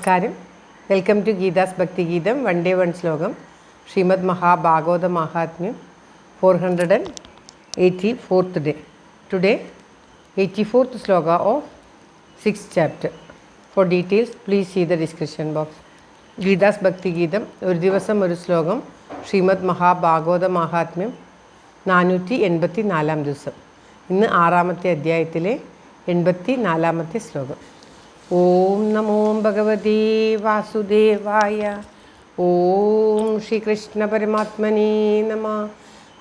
നമസ്കാരം. Welcome to Geetha's ഭക്തി ഗീതം. വൺ ഡേ വൺ ശ്ലോകം. ശ്രീമദ് മഹാഭാഗവത മഹാത്മ്യം 484th day. Today 84th sloka of 6th chapter. For details please see the description box. Geetha's ഭക്തി ഗീതം ഒരു ദിവസം ഒരു ശ്ലോകം. ശ്രീമദ് മഹാഭാഗവത മഹാത്മ്യം 484 ദിവസം. ഇന്ന് 6ാമത്തെ അധ്യായത്തിലെ 84ാമത്തെ ശ്ലോകം. ഓം നമോ ഭഗവതേ വാസുദേവായ. ഓം ശ്രീകൃഷ്ണ പരമാത്മനേ നമഃ.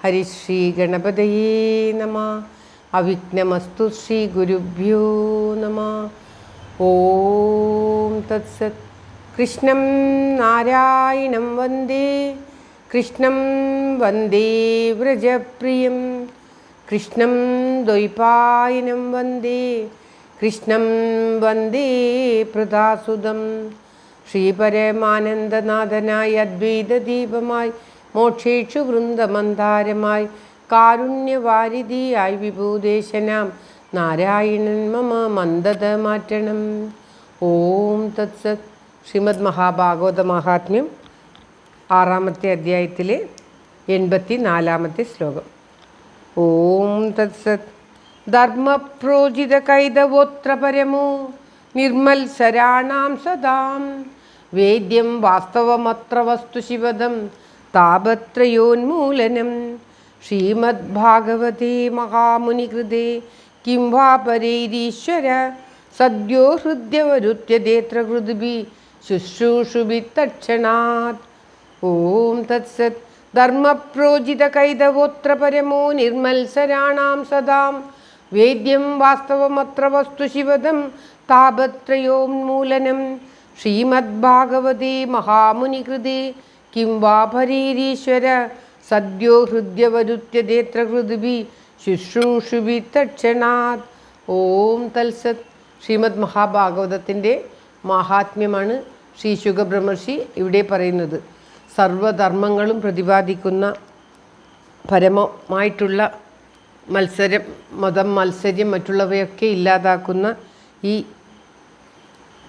ഹരിശ്രീ ഗണപതയേ നമഃ. അവിഘ്നമസ്തു ശ്രീ ഗുരുഭ്യോ നമഃ. ഓം തത്സത്. കൃഷ്ണം നാരായണം വന്ദേ. കൃഷ്ണം വന്ദേ വ്രജപ്രിയം. കൃഷ്ണം ദ്വൈപായനം വന്ദേ. കൃഷ്ണം വന്ദേ പ്രദാസുതം. ശ്രീപരമാനന്ദനാഥനായി അദ്വൈതദീപമായി മോക്ഷേക്ഷു വൃന്ദമന്ദാരമായി കാരുണ്യവാരിധിയായി വിഭൂദേശനാം നാരായണൻ മമ മന്ദത മാറ്റണം. ഓം തത്സത്. ശ്രീമദ് മഹാഭാഗവത മഹാത്മ്യം 6ാമത്തെ അധ്യായത്തിലെ 84ാമത്തെ ശ്ലോകം. ഓം തത്സത്. ധർമ്മപ്രോജിത കൈതവോത്ര പരമോ നിർമ്മത്സരാണാം സദാം വേദ്യം വാസ്തവമത്ര വസ്തു ശിവദം താപത്രയോന്മൂലനം. ശ്രീമദ്ഭാഗവതേ മഹാമുനികൃതേ കിം വാ പരൈരീശ്വര സദ്യോ ഹൃദ്യവരുത്യദേത്ര ഹൃദ്ഭി ശുശ്രൂഷുഭി തക്ഷണാത്. ഓം തത്സത്. ധർമ്മപ്രോജിത കൈതവോത്ര പരമോ നിർമ്മത്സരാണാം സദാം വേദ്യം വാസ്തവമത്ര വസ്തു ശിവദം താപത്രയോന്മൂലനം. ശ്രീമദ്ഭാഗവതേ മഹാമുനികൃതേ കിം വാ പരൈരീശ്വര സദ്യോ ഹൃദ്യവരുത്യദേത്ര ഹൃദ്ഭി ശുശ്രൂഷുഭി തക്ഷണാത്. ഓം തത്സത്. ശ്രീമദ് മഹാഭാഗവതത്തിൻ്റെ മഹാത്മ്യമാണ് ശ്രീ ശുകബ്രഹ്മർഷി ഇവിടെ പറയുന്നത്. സർവധർമ്മങ്ങളും പ്രതിപാദിക്കുന്ന പരമമായിട്ടുള്ള മത്സരം, മതം, മത്സര്യം, മറ്റുള്ളവയൊക്കെ ഇല്ലാതാക്കുന്ന ഈ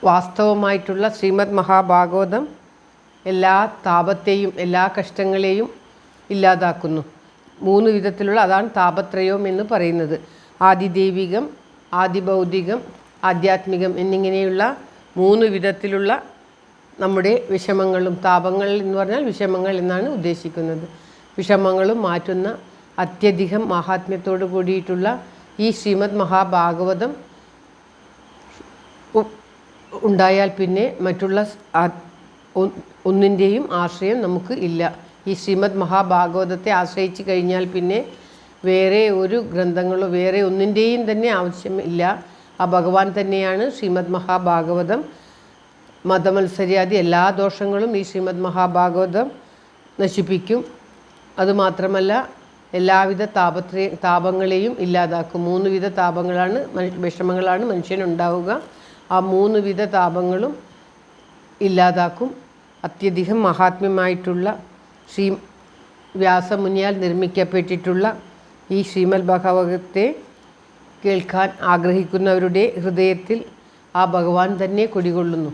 വാസ്തവമായിട്ടുള്ള ശ്രീമദ് മഹാഭാഗവതം എല്ലാ താപത്തെയും എല്ലാ കഷ്ടങ്ങളെയും ഇല്ലാതാക്കുന്നു. 3 വിധത്തിലുള്ള, അതാണ് താപത്രയം എന്ന് പറയുന്നത്. ആദിദൈവികം, ആദിഭൗതികം, ആധ്യാത്മികം എന്നിങ്ങനെയുള്ള 3 വിധത്തിലുള്ള നമ്മുടെ വിഷമങ്ങളും, താപങ്ങൾ എന്ന് പറഞ്ഞാൽ വിഷമങ്ങൾ എന്നാണ് ഉദ്ദേശിക്കുന്നത്. വിഷമങ്ങളും മാറ്റുന്ന അത്യധികം മഹാത്മ്യത്തോടു കൂടിയിട്ടുള്ള ഈ ശ്രീമദ് മഹാഭാഗവതം ഉണ്ടായാൽ പിന്നെ മറ്റുള്ള ഒന്നിൻ്റെയും ആശ്രയം നമുക്ക് ഇല്ല. ഈ ശ്രീമദ് മഹാഭാഗവതത്തെ ആശ്രയിച്ച് കഴിഞ്ഞാൽ പിന്നെ വേറെ ഒരു ഗ്രന്ഥങ്ങളോ വേറെ ഒന്നിൻ്റെയും തന്നെ ആവശ്യമില്ല. ആ ഭഗവാൻ തന്നെയാണ് ശ്രീമദ് മഹാഭാഗവതം. മതമത്സര്യാദി എല്ലാ ദോഷങ്ങളും ഈ ശ്രീമദ് മഹാഭാഗവതം നശിപ്പിക്കും. അതുമാത്രമല്ല എല്ലാവിധ താപങ്ങളെയും ഇല്ലാതാക്കും. 3 വിധ താപങ്ങളാണ്, വിഷമങ്ങളാണ് മനുഷ്യനുണ്ടാവുക. ആ 3 വിധ താപങ്ങളും ഇല്ലാതാക്കും. അത്യധികം മഹാത്മ്യമായിട്ടുള്ള ശ്രീ വ്യാസമുനിയാൽ നിർമ്മിക്കപ്പെട്ടിട്ടുള്ള ഈ ശ്രീമദ് ഭാഗവതത്തെ കേൾക്കാൻ ആഗ്രഹിക്കുന്നവരുടെ ഹൃദയത്തിൽ ആ ഭഗവാൻ തന്നെ കുടികൊള്ളുന്നു.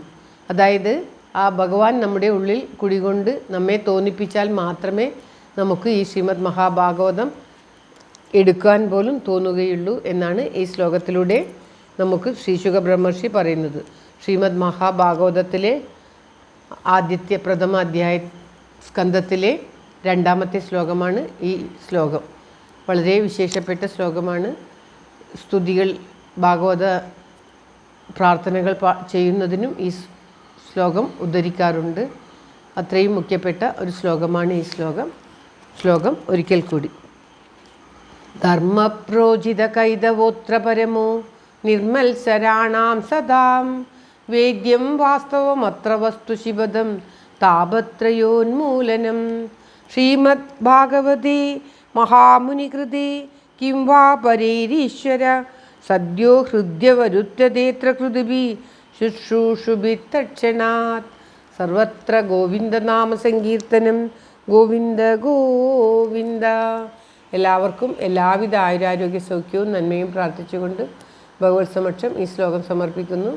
അതായത് ആ ഭഗവാൻ നമ്മുടെ ഉള്ളിൽ കുടികൊണ്ട് നമ്മെ തോന്നിപ്പിച്ചാൽ മാത്രമേ നമുക്ക് ഈ ശ്രീമദ് മഹാഭാഗവതം എടുക്കാൻ പോലും തോന്നുകയുള്ളൂ എന്നാണ് ഈ ശ്ലോകത്തിലൂടെ നമുക്ക് ശ്രീ ശുകബ്രഹ്മർഷി പറയുന്നത്. ശ്രീമദ് മഹാഭാഗവതത്തിലെ ആദ്യത്തെ പ്രഥമ അധ്യായ സ്കന്ധത്തിലെ 2ാമത്തെ ശ്ലോകമാണ് ഈ ശ്ലോകം. വളരെ വിശേഷപ്പെട്ട ശ്ലോകമാണ്. സ്തുതികൾ, ഭാഗവത പ്രാർത്ഥനകൾ ചെയ്യുന്നതിനും ഈ ശ്ലോകം ഉദ്ധരിക്കാറുണ്ട്. അത്രയും മുഖ്യപ്പെട്ട ഒരു ശ്ലോകമാണ് ഈ ശ്ലോകം. ശ്ലോകം ഒരിക്കൽ കൂടി. ധർമ്മപ്രോജിത കൈതവോത്ര പരമോ നിർമ്മത്സരാണാം സദാം വേദ്യം വാസ്തവമത്ര വസ്തു ശിവദം താപത്രയോന്മൂലനം. ശ്രീമദ് ഭാഗവതേ മഹാമുനികൃതേ കിം വാ പരൈരീശ്വര സദ്യോ ഹൃദ്യവരുത്യദേത്ര ഹൃദ്ഭി ശുശ്രൂഷുഭി തക്ഷണാത്. സർവത്ര ഗോവിന്ദനാമ സങ്കീർത്തനം. ഗോവിന്ദ ഗോവിന്ദ. എല്ലാവർക്കും എല്ലാവിധ ആയുരാരോഗ്യ സൗഖ്യവും നന്മയും പ്രാർത്ഥിച്ചുകൊണ്ട് ഭഗവത് സമക്ഷം ഈ ശ്ലോകം സമർപ്പിക്കുന്നു.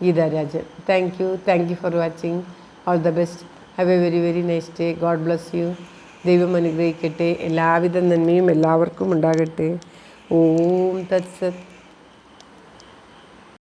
Geetha Rajan. Thank you for watching. All the best. Have a very very nice day. God bless you. ദൈവം അനുഗ്രഹിക്കട്ടെ. എല്ലാവിധ നന്മയും എല്ലാവർക്കും ഉണ്ടാകട്ടെ. ഓം തത്സത്.